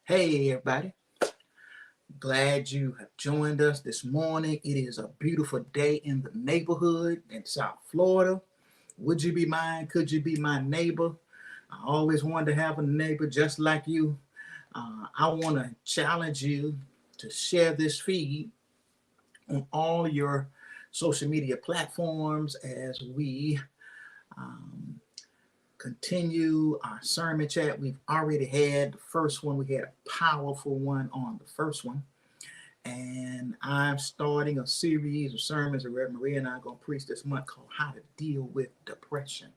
Hey, everybody. Glad you have joined us this morning. It is a beautiful day in the neighborhood in South Florida. Would you be mine? Could you be my neighbor? I always wanted to have a neighbor just like you. I want to challenge you to share this feed on all your social media platforms as we um, continue our sermon chat. We've already had the first one. We had a powerful one on the first one. And I'm starting a series of sermons that Reverend Maria and I are going to preach this month called How to Deal with Depression.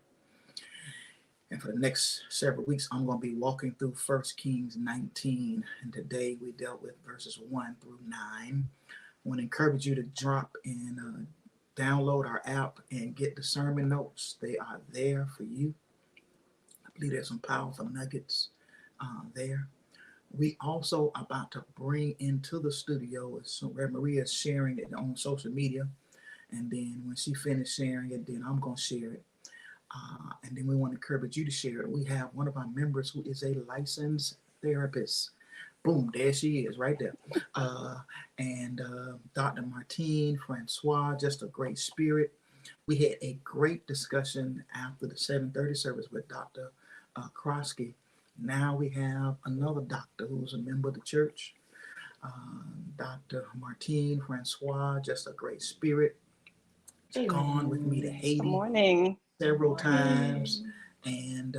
And for the next several weeks, I'm going to be walking through 1 Kings 19. And today we dealt with verses 1 through 9. I want to encourage you to drop and download our app and get the sermon notes. They are there for you. I believe there's some powerful nuggets there. We also about to bring into the studio, so Reverend Maria is sharing it on social media, and then when she finishes sharing it, then I'm going to share it. And then we want to encourage you to share it. We have one of our members who is a licensed therapist. Boom, there she is right there. And Dr. Martine Francois, just a great spirit. We had a great discussion after the 7:30 service with Dr. Krosky. Now we have another doctor who's a member of the church, Dr. Martine Francois, just a great spirit. She's gone with me to Haiti several times, and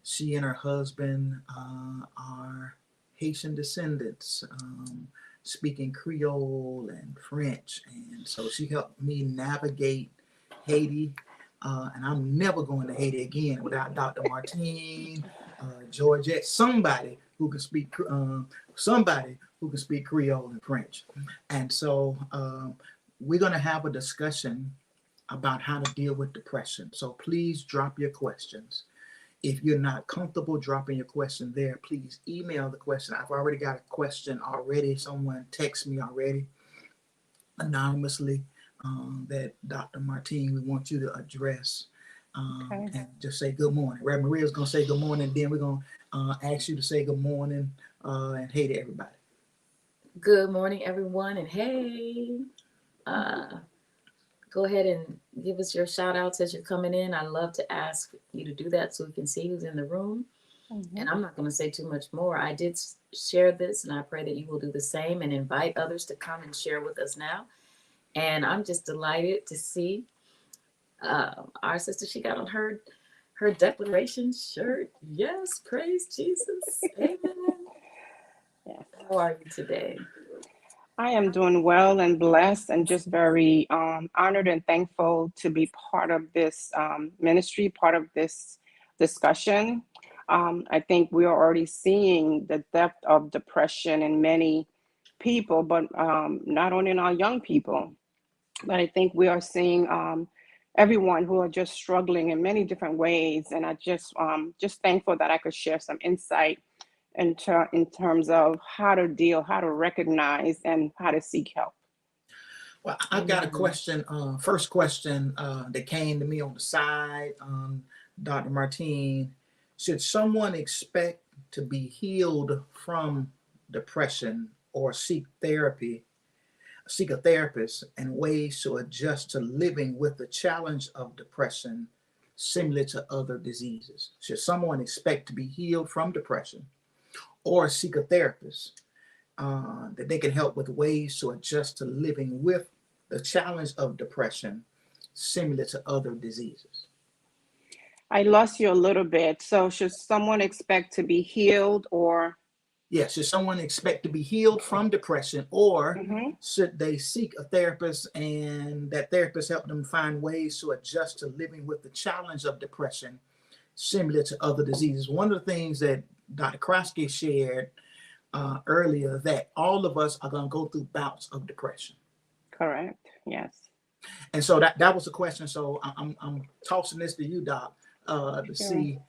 she and her husband are Haitian descendants, speaking Creole and French, and so she helped me navigate Haiti. And I'm never going to Haiti again without Dr. Martine, Georgette, somebody who can speak Creole and French. And so we're going to have a discussion about how to deal with depression. So please drop your questions. If you're not comfortable dropping your question there, please email the question. I've already got a question already. Someone texted me already anonymously that Dr. Martine, we want you to address. Okay. And just say good morning. Reverend Maria's going to say good morning. Then we're going to ask you to say good morning and hey to everybody. Good morning, everyone. And hey, go ahead and give us your shout outs as you're coming in. I love to ask you to do that so we can see who's in the room. Mm-hmm. And I'm not going to say too much more. I did share this, and I pray that you will do the same and invite others to come and share with us now. And I'm just delighted to see our sister. She got on her declaration shirt. Yes, praise Jesus. Amen. Yes. How are you today? I am doing well and blessed and just very honored and thankful to be part of this ministry, part of this discussion. I think we are already seeing the depth of depression in many people, but not only in our young people, but I think we are seeing everyone who are just struggling in many different ways. And I just thankful that I could share some insight in terms of how to deal, how to recognize, and how to seek help. Well, I've got a question. First question that came to me on the side, Dr. Martine. Should someone expect to be healed from depression or seek a therapist and ways to adjust to living with the challenge of depression similar to other diseases? Should someone expect to be healed from depression or seek a therapist that they can help with ways to adjust to living with the challenge of depression similar to other diseases? I lost you a little bit. So should someone expect to be healed or? Yes, should someone expect to be healed from depression, or Mhm. should they seek a therapist and that therapist help them find ways to adjust to living with the challenge of depression similar to other diseases? One of the things that Dr. Krosky shared earlier, that all of us are going to go through bouts of depression. Correct. Yes. And so that was the question. So I'm tossing this to you, Doc, to Sure. see.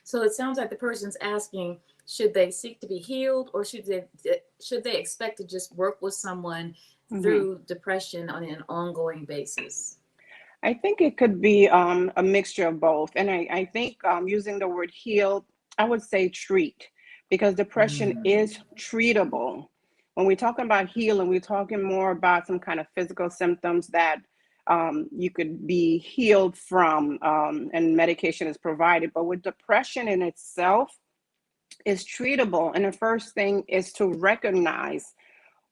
So it sounds like the person's asking, should they seek to be healed, or should they expect to just work with someone Mhm. through depression on an ongoing basis? I think it could be a mixture of both. And I think using the word healed, I would say treat, because depression Mm. is treatable. When we're talking about healing, we're talking more about some kind of physical symptoms that you could be healed from, and medication is provided. But with depression in itself, is treatable. And the first thing is to recognize,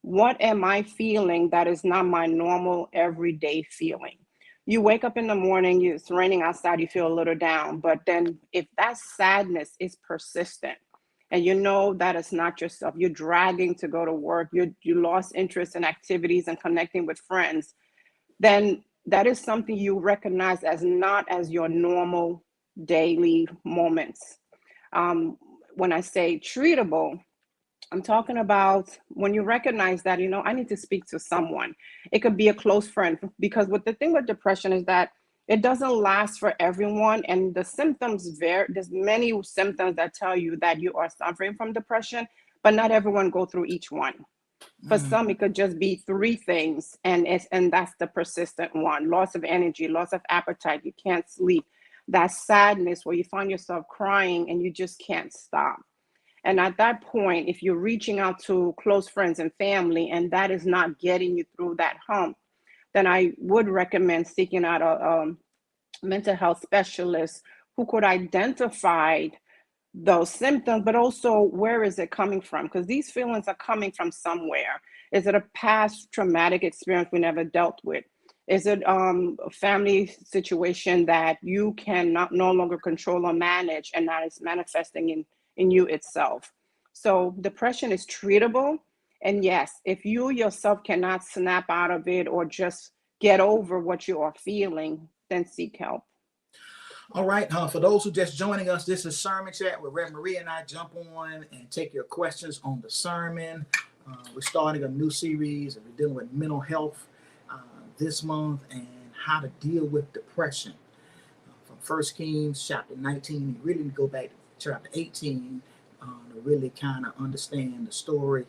what am I feeling that is not my normal everyday feeling? You wake up in the morning, it's raining outside, you feel a little down. But then if that sadness is persistent, and you know that it's not yourself, you're dragging to go to work, you lost interest in activities and connecting with friends, then that is something you recognize as not as your normal daily moments. Um, when I say treatable, I'm talking about when you recognize that, I need to speak to someone. It could be a close friend, because what the thing with depression is that it doesn't last for everyone. And the symptoms vary. There's many symptoms that tell you that you are suffering from depression, but not everyone go through each one. For some, it could just be three things, and that's the persistent one: loss of energy, loss of appetite, you can't sleep, that sadness where you find yourself crying and you just can't stop. And at that point, if you're reaching out to close friends and family and that is not getting you through that hump, then I would recommend seeking out a mental health specialist who could identify those symptoms, but also where is it coming from? Because these feelings are coming from somewhere. Is it a past traumatic experience we never dealt with? Is it a family situation that you cannot no longer control or manage, and that is manifesting in you itself? So depression is treatable. And yes, if you yourself cannot snap out of it or just get over what you are feeling, then seek help. All right. For those who just joining us, this is Sermon Chat where Rev Maria and I jump on and take your questions on the sermon. We're starting a new series and we're dealing with mental health this month and how to deal with depression. From 1 Kings chapter 19, we really need to go back to chapter 18 to really kind of understand the story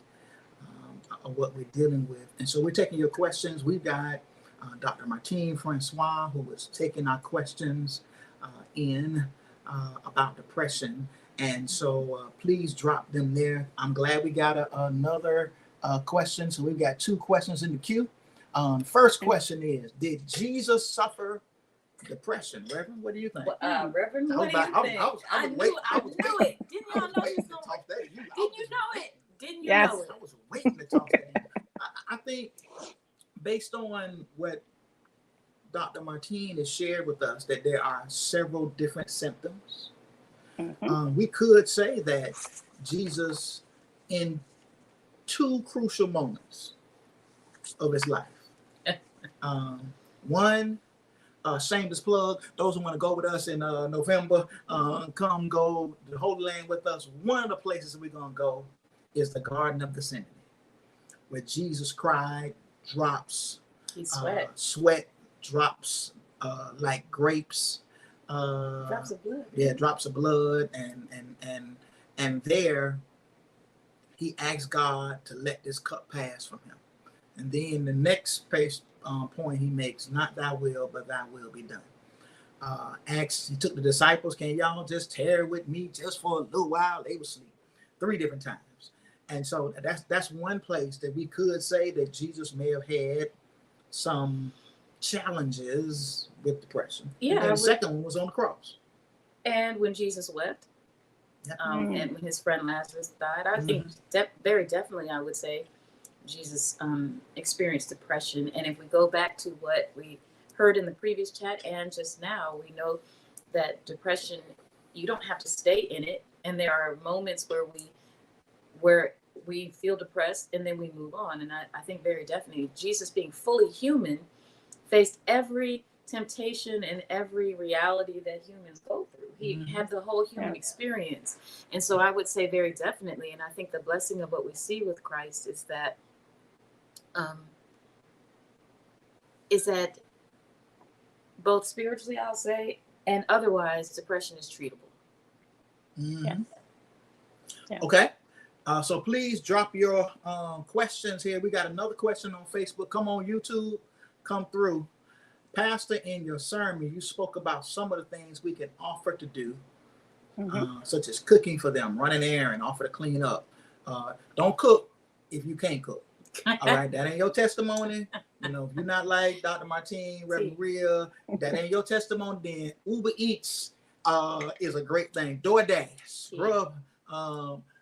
of what we're dealing with. And so we're taking your questions. We've got Dr. Martine Francois, who is taking our questions in about depression. And so please drop them there. I'm glad we got another question. So we've got two questions in the queue. First question is, did Jesus suffer depression? Reverend, what do you think? Reverend, what do you think? I knew it. Didn't y'all know he was going to? Didn't you know it? Didn't you Yes. know it? I was waiting to talk to him. I think based on what Dr. Martine has shared with us, that there are several different symptoms. We could say that Jesus, in two crucial moments of his life, one, shameless plug, those who want to go with us in November, come go the Holy Land with us. One of the places we're going to go is the Garden of Gethsemane, where Jesus cried, drops sweat drops like grapes, Drops of blood. yeah, drops of blood, and there he asked God to let this cup pass from him. And then the next point he makes, not thy will, but thy will be done. He took the disciples, can y'all just tarry with me just for a little while? They were asleep 3 different times. And so that's one place that we could say that Jesus may have had some challenges with depression. Yeah, and then the second one was on the cross. And when Jesus wept, and when his friend Lazarus died, I think very definitely I would say Jesus experienced depression. And if we go back to what we heard in the previous chat and just now, we know that depression, you don't have to stay in it. And there are moments where we feel depressed and then we move on. And I think very definitely Jesus, being fully human, faced every temptation and every reality that humans go through. He had the whole human experience. And so I would say very definitely, and I think the blessing of what we see with Christ is that both spiritually, I'll say, and otherwise, depression is treatable. Yeah. Okay. So please drop your questions here. We got another question on Facebook. Come on, YouTube. Come through. Pastor, in your sermon, you spoke about some of the things we can offer to do Mhm. such as cooking for them, running errand, offer to clean up. Don't cook if you can't cook. All right, that ain't your testimony. You know, if you're not like Dr. Martine, Reverend Rhea, that ain't your testimony. Then Uber Eats is a great thing. DoorDash,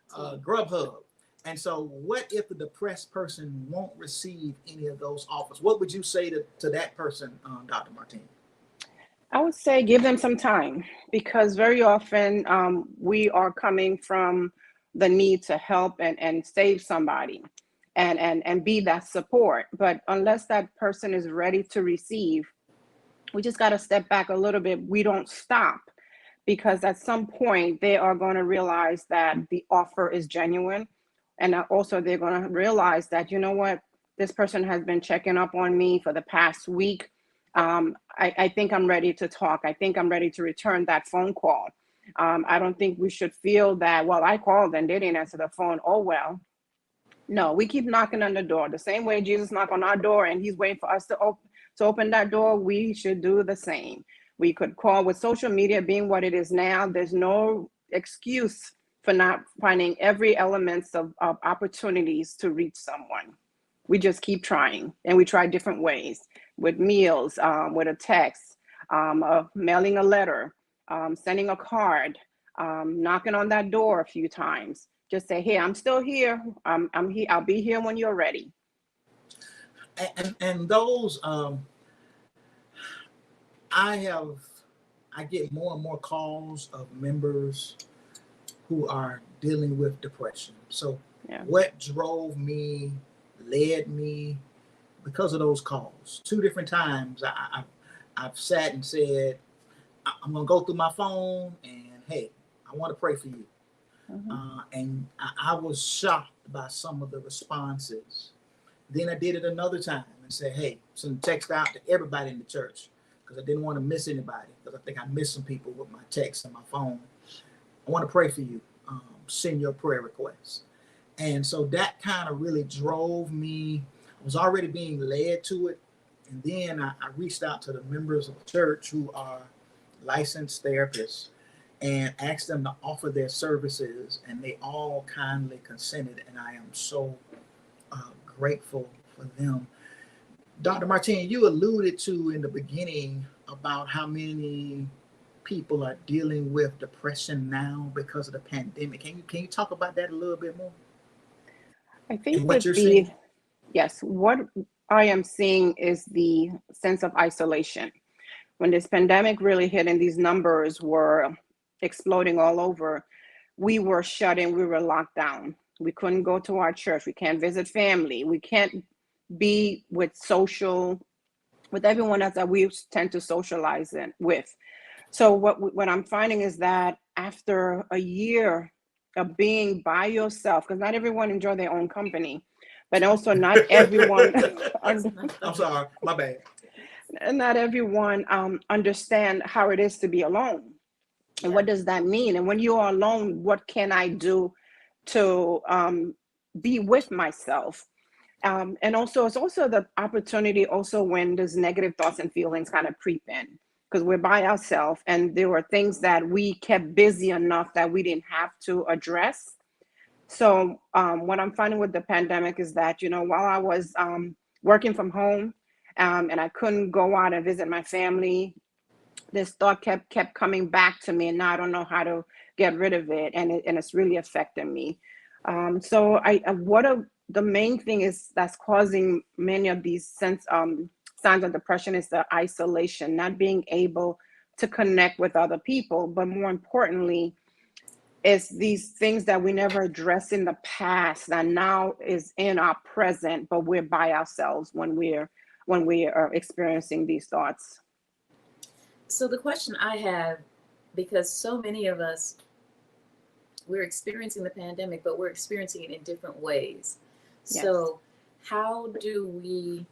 Grubhub. And so, what if the depressed person won't receive any of those offers? What would you say to that person, Dr. Martine? I would say give them some time, because very often we are coming from the need to help and save somebody and be that support. But unless that person is ready to receive, we just got to step back a little bit. We don't stop, because at some point they are going to realize that the offer is genuine. And also they're going to realize that, you know what, this person has been checking up on me for the past week. I think I'm ready to talk. I think I'm ready to return that phone call. I don't think we should feel that, well, I called and they didn't answer the phone. Oh, well. No, we keep knocking on the door. The same way Jesus knocked on our door and he's waiting for us to open that door, we should do the same. We could call. With social media being what it is now, there's no excuse for not finding every elements of opportunities to reach someone. We just keep trying, and we try different ways, with meals, with a text, mailing a letter, sending a card, knocking on that door a few times. Just say, hey, I'm still here. I'm here. I'll be here when you're ready. And those I get more and more calls of members who are dealing with depression. So Yeah. what drove me, led me, because of those calls. 2 different times I've sat and said, I'm going to go through my phone and, hey, I want to pray for you. And I was shocked by some of the responses. Then I did it another time and said, hey, send a text out to everybody in the church, because I didn't want to miss anybody, because I think I missed some people with my text and my phone. I want to pray for you. Send your prayer requests. And so that kind of really drove me. I was already being led to it. And then I reached out to the members of the church who are licensed therapists and asked them to offer their services. And they all kindly consented. And I am so grateful for them. Dr. Martine, you alluded to in the beginning about how many people are dealing with depression now because of the pandemic. Can you talk about that a little bit more? I think And what that you're seeing? yes, what I am seeing is the sense of isolation. When this pandemic really hit and these numbers were exploding all over, we were shut in, we were locked down. We couldn't go to our church. We can't visit family. We can't be with everyone else that we tend to socialize with. So what I'm finding is that after a year of being by yourself, because not everyone enjoy their own company, but also not everyone I'm sorry, my bad. not everyone understand how it is to be alone. And what does that mean? And when you are alone, what can I do to be with myself? And also, it's also the opportunity also when there's negative thoughts and feelings kind of creep in, because we're by ourselves and there were things that we kept busy enough that we didn't have to address. So what I'm finding with the pandemic is that, while I was working from home and I couldn't go out and visit my family, this thought kept coming back to me, and now I don't know how to get rid of it, and it's really affecting me. So the main thing is that's causing many of these signs of depression is the isolation, not being able to connect with other people, but more importantly, it's these things that we never addressed in the past that now is in our present, but we're by ourselves when we are experiencing these thoughts. So the question I have, because so many of us, we're experiencing the pandemic, but we're experiencing it in different ways. Yes. So how do we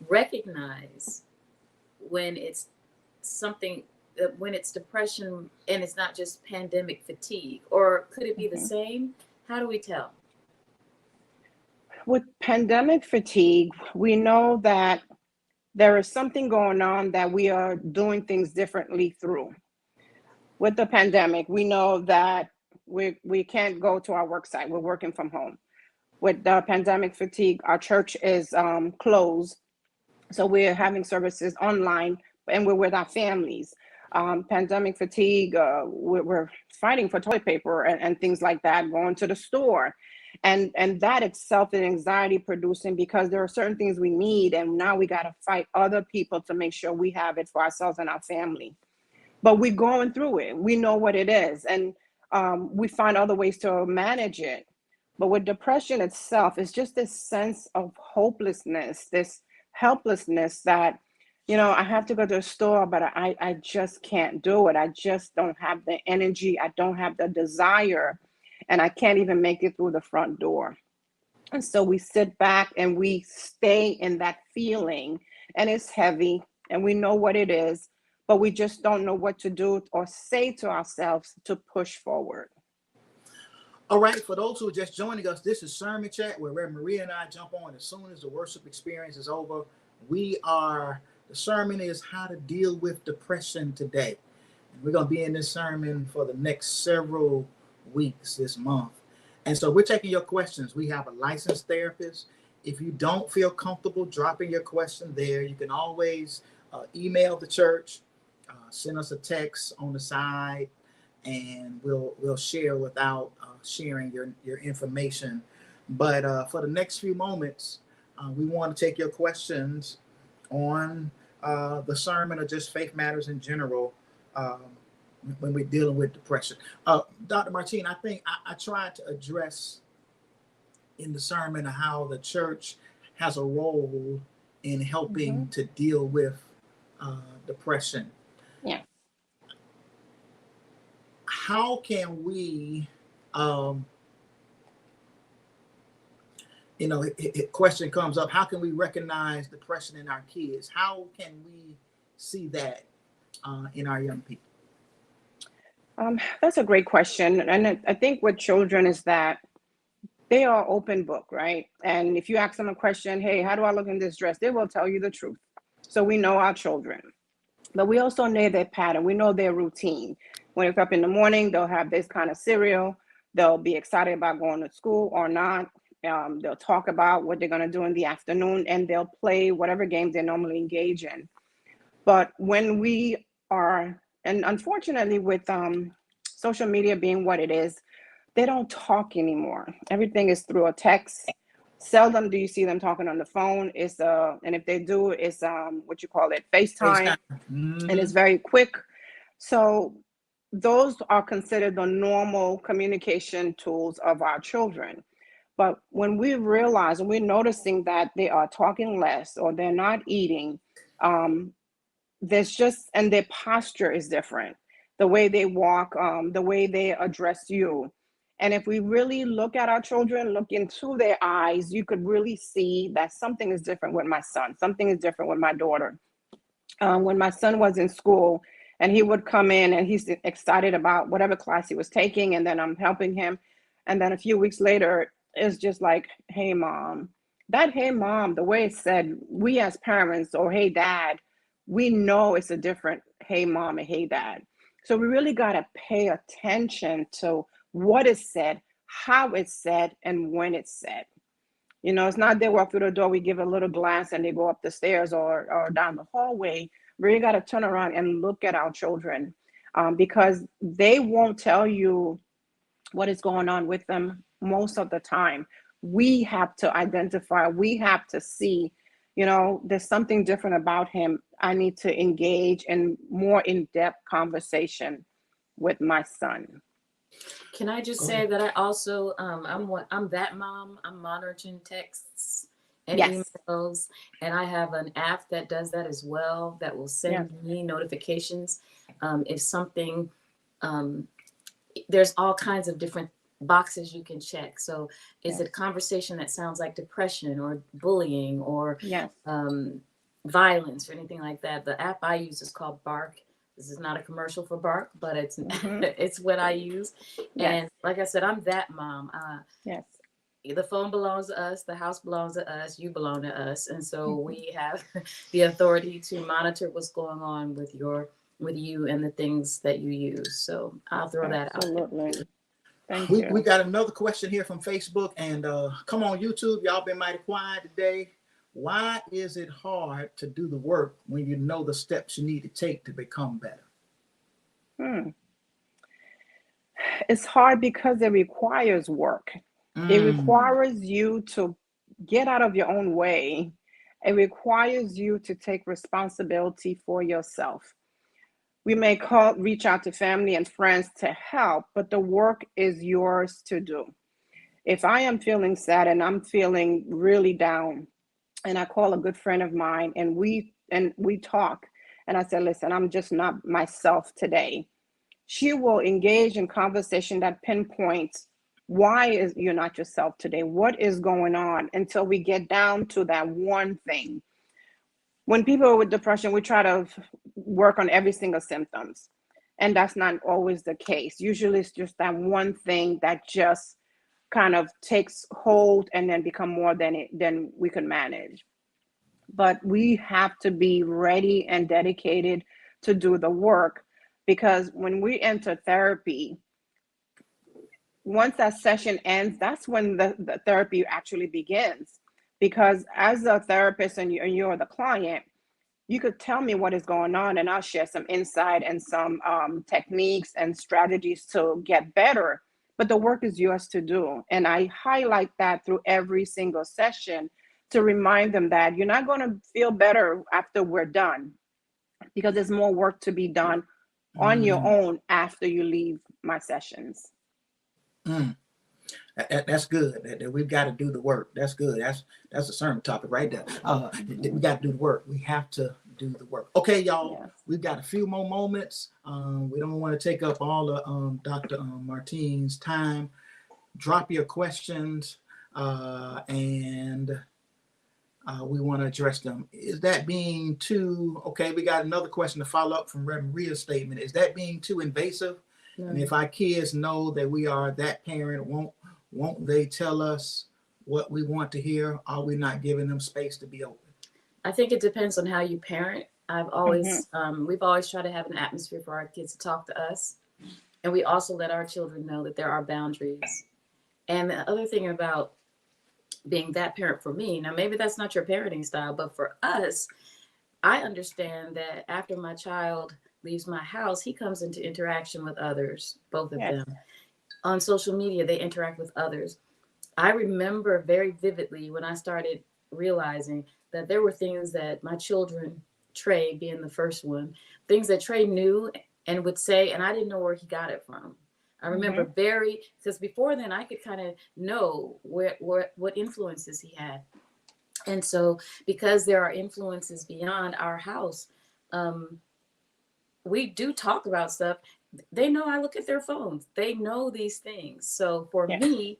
recognize when it's something, when it's depression and it's not just pandemic fatigue, or could it be the same? How do we tell? With pandemic fatigue, we know that there is something going on that we are doing things differently through. with the pandemic, we know that we can't go to our work site. We're working from home. With the pandemic fatigue, our church is closed, so we're having services online, and we're with our families. Pandemic fatigue, we're fighting for toilet paper and things like that, going to the store. And that itself is anxiety producing, because there are certain things we need, and now we got to fight other people to make sure we have it for ourselves and our family. But we're going through it. We know what it is, and we find other ways to manage it. But with depression itself, it's just this sense of hopelessness, this helplessness that, I have to go to the store, but I just can't do it. I just don't have the energy. I don't have the desire, and I can't even make it through the front door. And so we sit back and we stay in that feeling, and it's heavy, and we know what it is, but we just don't know what to do or say to ourselves to push forward. All right, for those who are just joining us, this is Sermon Chat, where Reverend Maria and I jump on as soon as the worship experience is over. The sermon is how to deal with depression today. And we're going to be in this sermon for the next several weeks this month. And so we're taking your questions. We have a licensed therapist. If you don't feel comfortable dropping your question there, you can always email the church, send us a text on the side, and we'll share without sharing your information. But for the next few moments, we want to take your questions on the sermon or just faith matters in general when we're dealing with depression. Dr. Martine, I think I tried to address in the sermon how the church has a role in helping to deal with depression. Yeah. How can we, question comes up, how can we recognize depression in our kids? How can we see that in our young people? That's a great question. And I think with children is that they are open book, right? And if you ask them a question, hey, how do I look in this dress? They will tell you the truth. So we know our children, but we also know their pattern. We know their routine. When they wake up in the morning, they'll have this kind of cereal. They'll be excited about going to school or not. They'll talk about what they're going to do in the afternoon, and they'll play whatever games they normally engage in. But when we are, and unfortunately with social media being what it is, they don't talk anymore. Everything is through a text. Seldom do you see them talking on the phone. And if they do, it's what you call it, FaceTime. Mm-hmm. And it's very quick. So those are considered the normal communication tools of our children. But when we realize and we're noticing that they are talking less or they're not eating, and their posture is different. The way they walk, the way they address you. And if we really look at our children, look into their eyes, you could really see that something is different with my son. Something is different with my daughter. When my son was in school and he would come in and he's excited about whatever class he was taking, and then I'm helping him. And then a few weeks later, it's just like, hey, mom. That hey, mom, the way it's said, we as parents, or hey, dad, we know it's a different hey, mom and hey, dad. So we really got to pay attention to what is said, how it's said, and when it's said. It's not they walk through the door, we give a little glance, and they go up the stairs or down the hallway. We really got to turn around and look at our children, because they won't tell you what is going on with them most of the time. We have to identify, we have to see, there's something different about him. I need to engage in more in-depth conversation with my son. Can I just say that I also I'm that mom. I'm monitoring texts and emails, and I have an app that does that as well, that will send me notifications if something. There's all kinds of different boxes you can check. So is it a conversation that sounds like depression or bullying or violence or anything like that? The app I use is called Bark. This is not a commercial for Bark, but it's it's what I use. And like I said, I'm that mom. The phone belongs to us. The house belongs to us. You belong to us. And so we have the authority to monitor what's going on with your with you and the things that you use. So I'll throw that out there. Absolutely. Thank We you. got another question here from Facebook, and come on YouTube, y'all been mighty quiet today. Why is it hard to do the work when you know the steps you need to take to become better? Hmm. It's hard because it requires work. It Mm, requires you to get out of your own way. It requires you to take responsibility for yourself. We may reach out to family and friends to help, but the work is yours to do. If I am feeling sad and I'm feeling really down, and I call a good friend of mine and we talk, and I said, listen, I'm just not myself today. She will engage in conversation that pinpoints why is you're not yourself today, what is going on, until we get down to that one thing. When people are with depression, we try to work on every single symptoms, and that's not always the case. Usually it's just that one thing that just kind of takes hold and then become more than we can manage. But we have to be ready and dedicated to do the work, because when we enter therapy, once that session ends, that's when the therapy actually begins. Because as a therapist and you're the client, you could tell me what is going on, and I'll share some insight and some techniques and strategies to get better. But the work is yours to do. And I highlight that through every single session to remind them that you're not going to feel better after we're done, because there's more work to be done on your mm, own after you leave my sessions. mm. That's good. That we've got to do the work. That's good. That's a sermon topic right there. We got to do the work. We have to do the work. Okay, y'all. Yes. We've got a few more moments. We don't want to take up all of Dr. Martine's time. Drop your questions, and we want to address them. Is that being too okay? We got another question to follow up from Reverend Ria's statement. Is that being too invasive? And No. if our kids know that we are that parent, won't they tell us what we want to hear? Are we not giving them space to be open? I think it depends on how you parent. Mm-hmm. We've always tried to have an atmosphere for our kids to talk to us. And we also let our children know that there are boundaries. And the other thing about being that parent for me, now maybe that's not your parenting style, but for us, I understand that after my child leaves my house, he comes into interaction with others, both of Yes. them. On social media, they interact with others. I remember very vividly when I started realizing that there were things that my children, Trey being the first one, things that Trey knew and would say, and I didn't know where he got it from. I remember Mm-hmm. because before then I could kind of know what influences he had. And so, because there are influences beyond our house, um, we do talk about stuff. They know I look at their phones. They know these things. So for Yes. me,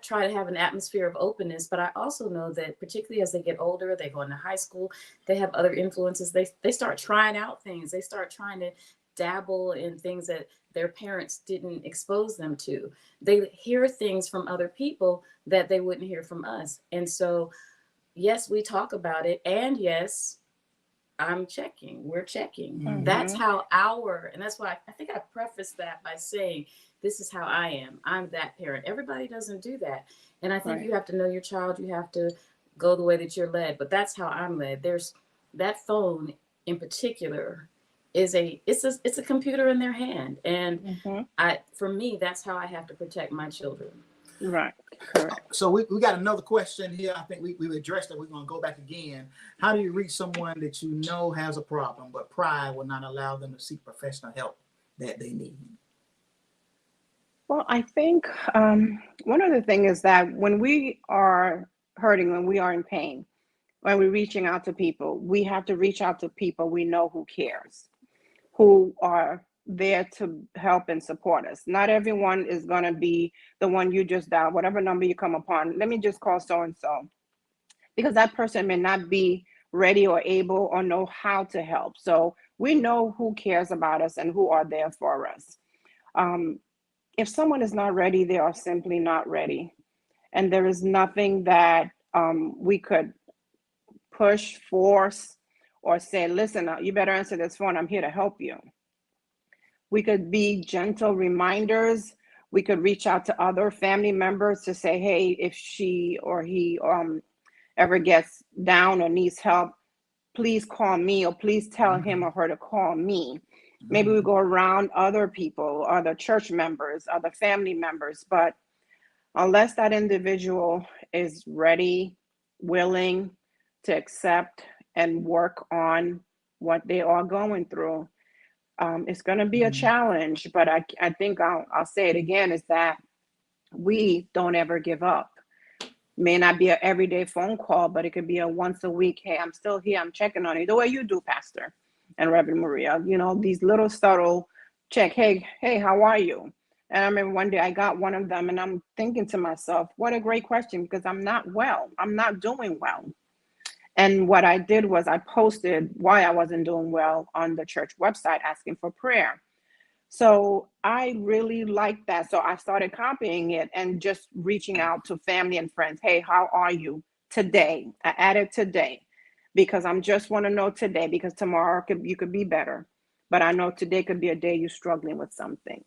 try to have an atmosphere of openness, but I also know that particularly as they get older, they go into high school, they have other influences. They start trying out things. They start trying to dabble in things that their parents didn't expose them to. They hear things from other people that they wouldn't hear from us. And so, yes, we talk about it. And yes, we're checking. Mm-hmm. That's Mm-hmm. how and that's why I think I prefaced that by saying, this is how I am. I'm that parent. Everybody doesn't do that. And I think Right. you have to know your child. You have to go the way that you're led. But that's how I'm led. There's that phone in particular it's a computer in their hand. And Mm-hmm. for me, that's how I have to protect my children. Right. Correct. So we got another question here. I think we addressed it. We're going to go back again. How do you reach someone that you know has a problem, but pride will not allow them to seek professional help that they need? Well, I think one of the things is that when we are hurting, when we are in pain, when we're reaching out to people, we have to reach out to people we know who cares, who are there to help and support us. Not everyone is going to be the one you just dial, whatever number you come upon. Let me just call so and so, because that person may not be ready or able or know how to help. So we know who cares about us and who are there for us. Um, if someone is not ready, they are simply not ready. And there is nothing that we could push, force, or say, listen, you better answer this phone. I'm here to help you. We could be gentle reminders. We could reach out to other family members to say, hey, if she or he ever gets down or needs help, please call me, or please tell him or her to call me. Maybe we go around other people, other church members, other family members. But unless that individual is ready, willing to accept and work on what they are going through, it's going to be a challenge. But I think I'll say it again, is that we don't ever give up. May not be an everyday phone call, but it could be a once a week. Hey, I'm still here. I'm checking on you, the way you do, Pastor and Reverend Maria. You know, these little subtle check. Hey, how are you? And I remember one day I got one of them, and I'm thinking to myself, what a great question, because I'm not well. I'm not doing well. And what I did was I posted why I wasn't doing well on the church website, asking for prayer. So I really liked that. So I started copying it and just reaching out to family and friends. Hey, how are you today? I added today because I'm just want to know today, because tomorrow you could be better. But I know today could be a day you're struggling with something.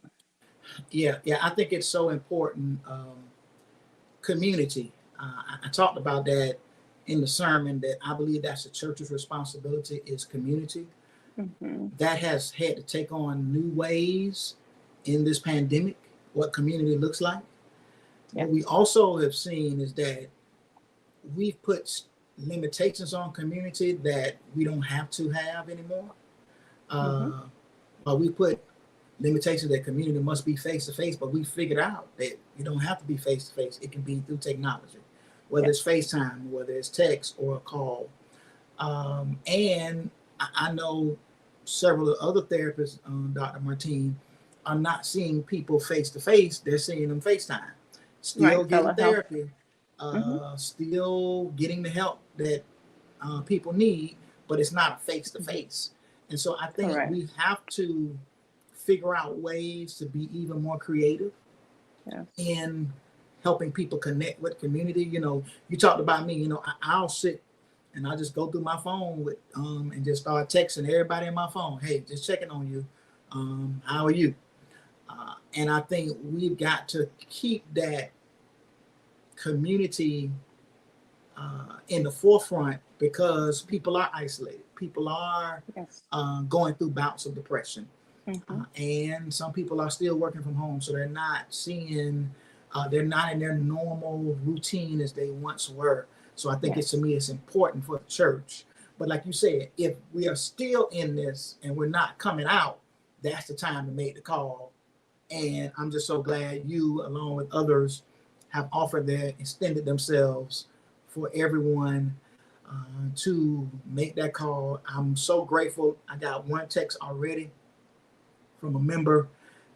Yeah, I think it's so important. Community. I talked about that in the sermon, that I believe that's the church's responsibility, is community. Mm-hmm. That has had to take on new ways in this pandemic, what community looks like. Yeah. What we also have seen is that we've put limitations on community that we don't have to have anymore. But we put limitations that community must be face to face, but we figured out that you don't have to be face to face. It can be through technology, whether it's FaceTime, whether it's text or a call. And I know several other therapists, Dr. Martine, are not seeing people face to face. They're seeing them FaceTime. Still getting therapy, still getting the help that people need, but it's not a face to face. And so I think we have to figure out ways to be even more creative in helping people connect with community. You know, you talked about me, you know, I'll sit and I'll just go through my phone with and just start texting everybody in my phone. Hey, just checking on you. How are you? And I think we've got to keep that community in the forefront, because people are isolated. People are going through bouts of depression. And some people are still working from home, so they're not seeing, they're not in their normal routine as they once were. So I think to me, it's important for the church. But like you said, if we are still in this and we're not coming out, that's the time to make the call. And I'm just so glad you, along with others, have offered their extended themselves for everyone to make that call. I'm so grateful. I got one text already from a member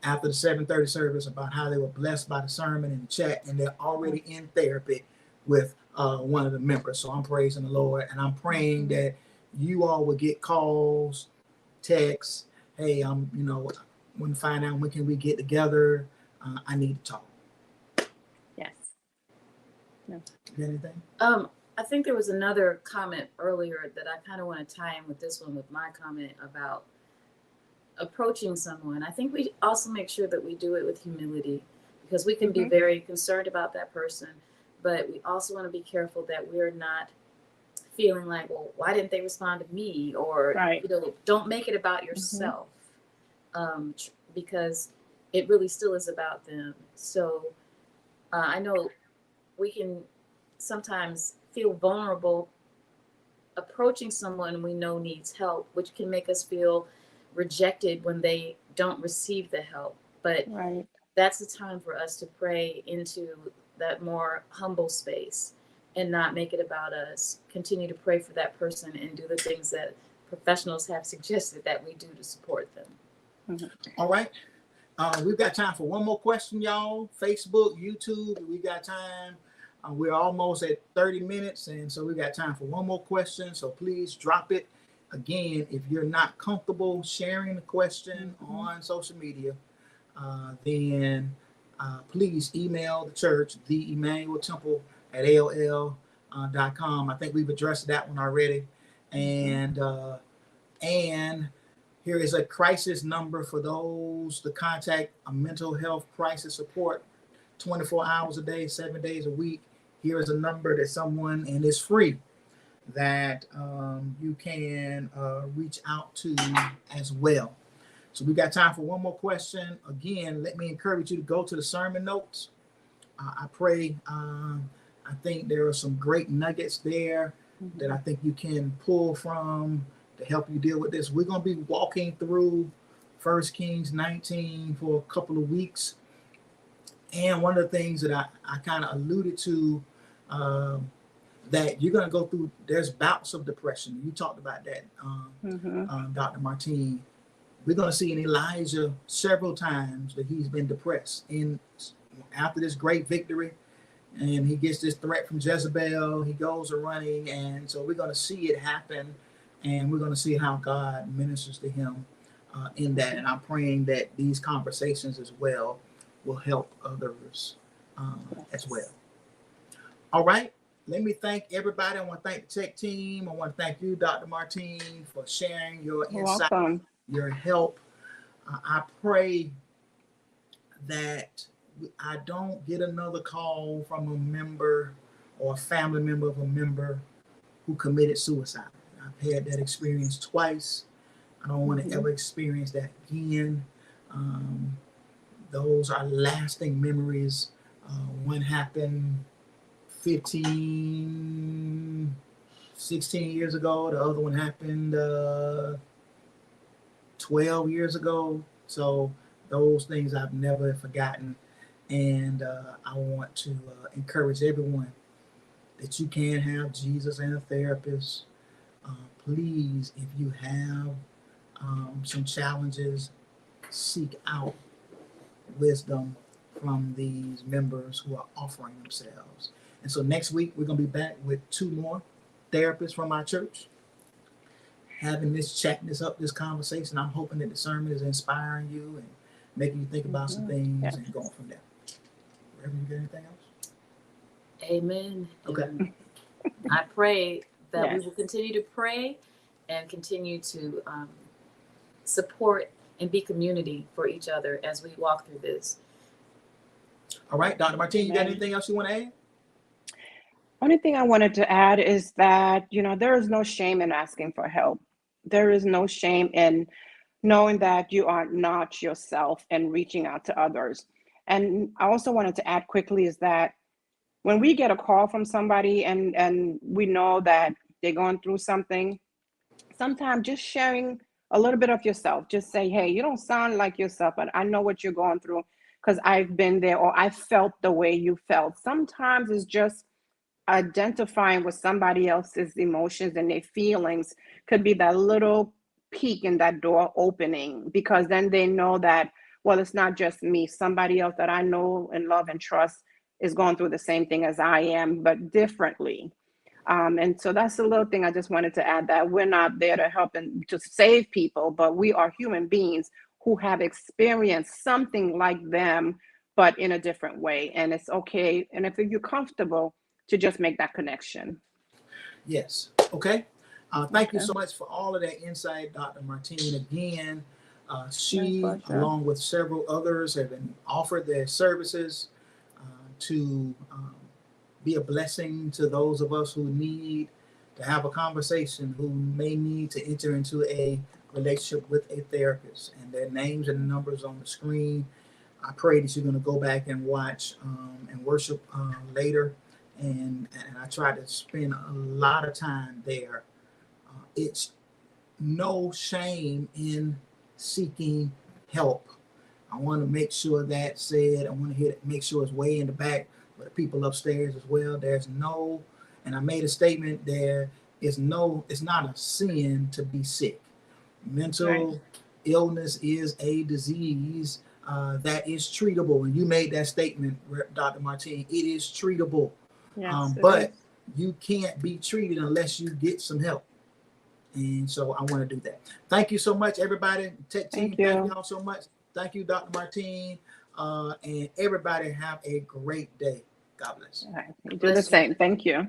after the 7:30 service about how they were blessed by the sermon in the chat, and they're already in therapy with one of the members. So I'm praising the Lord, and I'm praying that you all will get calls, texts. Hey, you know, want to find out when can we get together. I need to talk. Yes. No. Anything? I think there was another comment earlier that I kind of want to tie in with this one, with my comment about approaching someone. I think we also make sure that we do it with humility, because we can be very concerned about that person, but we also want to be careful that we're not feeling like, well, why didn't they respond to me? Or, you know, don't make it about yourself, because it really still is about them. So I know we can sometimes feel vulnerable approaching someone we know needs help, which can make us feel rejected when they don't receive the help. But that's the time for us to pray into that more humble space and not make it about us. Continue to pray for that person and do the things that professionals have suggested that we do to support them. All right. We've got time for one more question, y'all. Facebook, YouTube, we got time. We're almost at 30 minutes, and so we got time for one more question. So please drop it. Again, if you're not comfortable sharing the question on social media, then please email the church, the Immanuel Temple at AOL.com. I think we've addressed that one already. And here is a crisis number for those to contact a mental health crisis support 24 hours a day, 7 days a week. Here is a number that someone, and it's free, that you can reach out to as well. So we got time for one more question. Again, let me encourage you to go to the sermon notes. I pray, I think there are some great nuggets there that I think you can pull from to help you deal with this. We're going to be walking through 1 Kings 19 for a couple of weeks. And one of the things that I kind of alluded to, that you're going to go through, there's bouts of depression. You talked about that, Dr. Martine. We're going to see in Elijah several times that he's been depressed. And after this great victory, and he gets this threat from Jezebel, he goes a running. And so we're going to see it happen. And we're going to see how God ministers to him in that. And I'm praying that these conversations as well will help others as well. All right. Let me thank everybody. I want to thank the tech team. I want to thank you, Dr. Martine, for sharing your insight, your help. I pray that I don't get another call from a member or a family member of a member who committed suicide. I've had that experience twice. I don't want to ever experience that again. Those are lasting memories. One happened 15, 16 years ago. The other one happened 12 years ago. So those things I've never forgotten. And I want to encourage everyone that you can have Jesus and a therapist. Please, if you have some challenges, seek out wisdom from these members who are offering themselves. And so next week, we're going to be back with 2 more therapists from our church, having chatting this conversation. I'm hoping that the sermon is inspiring you and making you think about some things and going from there. Reverend, you got anything else? Amen. Okay. Amen. I pray that we will continue to pray and continue to support and be community for each other as we walk through this. All right, Dr. Martine, you got anything else you want to add? Only thing I wanted to add is that, there is no shame in asking for help. There is no shame in knowing that you are not yourself and reaching out to others. And I also wanted to add quickly is that when we get a call from somebody and we know that they're going through something, sometimes just sharing a little bit of yourself, just say, hey, you don't sound like yourself, but I know what you're going through because I've been there, or I felt the way you felt. Sometimes it's just identifying with somebody else's emotions and their feelings could be that little peek in that door opening, because then they know that, well, it's not just me. Somebody else that I know and love and trust is going through the same thing as I am, but differently. And so that's a little thing I just wanted to add, that we're not there to help and to save people, but we are human beings who have experienced something like them, but in a different way. And it's okay. And if you're comfortable, to just make that connection. Yes. Okay. Thank you so much for all of that insight, Dr. Martine. Again, she, along with several others, have been offered their services to be a blessing to those of us who need to have a conversation, who may need to enter into a relationship with a therapist. And their names and numbers on the screen. I pray that you're going to go back and watch and worship later. And I try to spend a lot of time there. It's no shame in seeking help. I want to make sure that's said. I want to make sure it's way in the back for the people upstairs as well. There's no, and I made a statement, it's not a sin to be sick. Mental illness is a disease that is treatable. And you made that statement, Dr. Martine. It is treatable. Yes, but you can't be treated unless you get some help. And so I want to do that. Thank you so much, everybody. Tech team, thank you all so much. Thank you, Dr. Martine. And everybody have a great day. God bless. All right. You do the same. Thank you.